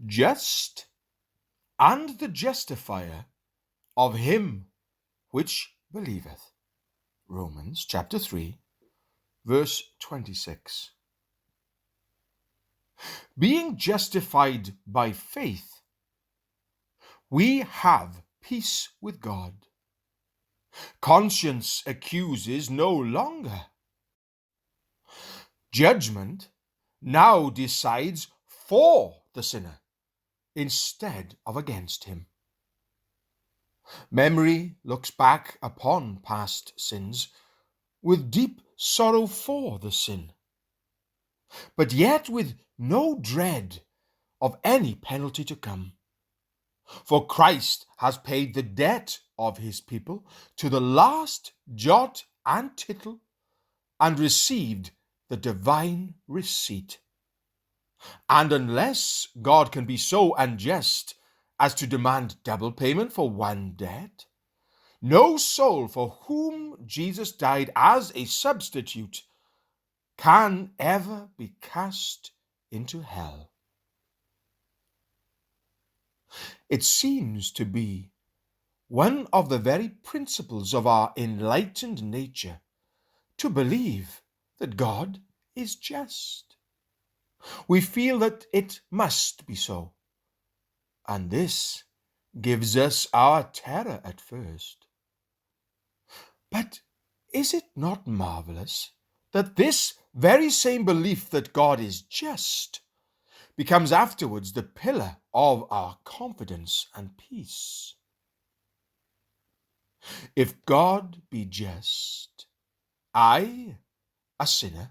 just and the justifier of him which believeth. Romans chapter 3, verse 26. Being justified by faith, we have peace with God. Conscience accuses no longer. Judgment now decides for the sinner instead of against him. Memory looks back upon past sins with deep sorrow for the sin, but yet with no dread of any penalty to come. For Christ has paid the debt of his people to the last jot and tittle, and received the divine receipt. And unless God can be so unjust as to demand double payment for one debt, no soul for whom Jesus died as a substitute can ever be cast into hell. It seems to be one of the very principles of our enlightened nature to believe that God is just. We feel that it must be so, and this gives us our terror at first. But is it not marvelous that this very same belief that God is just becomes afterwards the pillar of our confidence and peace? If God be just, I, a sinner,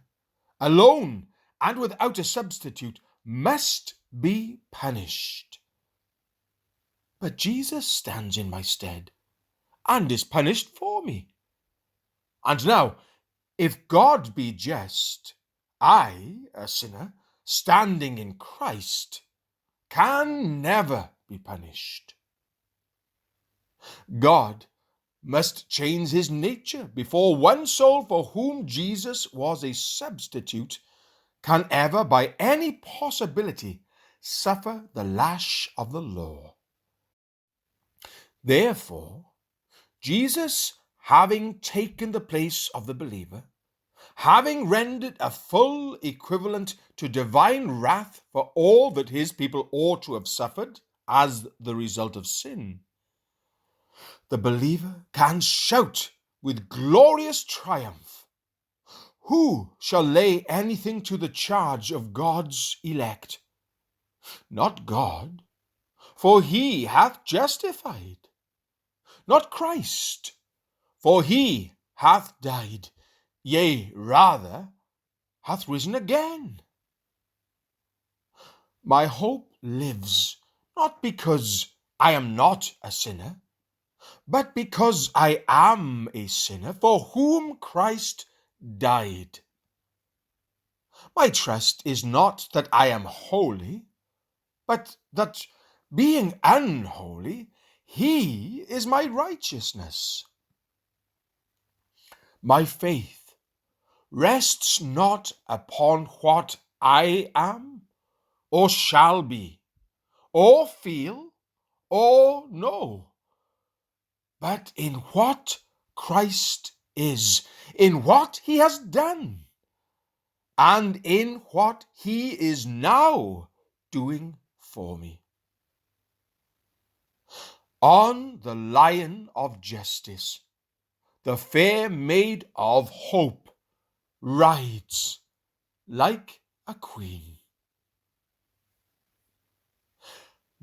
alone and without a substitute, must be punished. But Jesus stands in my stead and is punished for me. And now, if God be just, I, a sinner, standing in Christ, can never be punished. God must change his nature before one soul for whom Jesus was a substitute can ever by any possibility suffer the lash of the law. Therefore, Jesus, having taken the place of the believer, having rendered a full equivalent to divine wrath for all that his people ought to have suffered as the result of sin, the believer can shout with glorious triumph, "Who shall lay anything to the charge of God's elect? Not God, for he hath justified. Not Christ, for he hath died, yea, rather, hath risen again." My hope lives not because I am not a sinner, but because I am a sinner for whom Christ died. My trust is not that I am holy, but that, being unholy, he is my righteousness. My faith rests not upon what I am, or shall be, or feel, or know, but in what Christ is, in what he has done, and in what he is now doing for me. On the Lion of Justice, the fair maid of hope rides like a queen.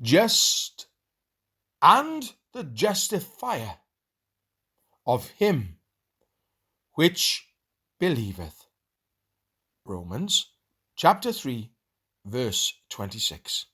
Just and the justifier of him which believeth. Romans chapter 3, verse 26.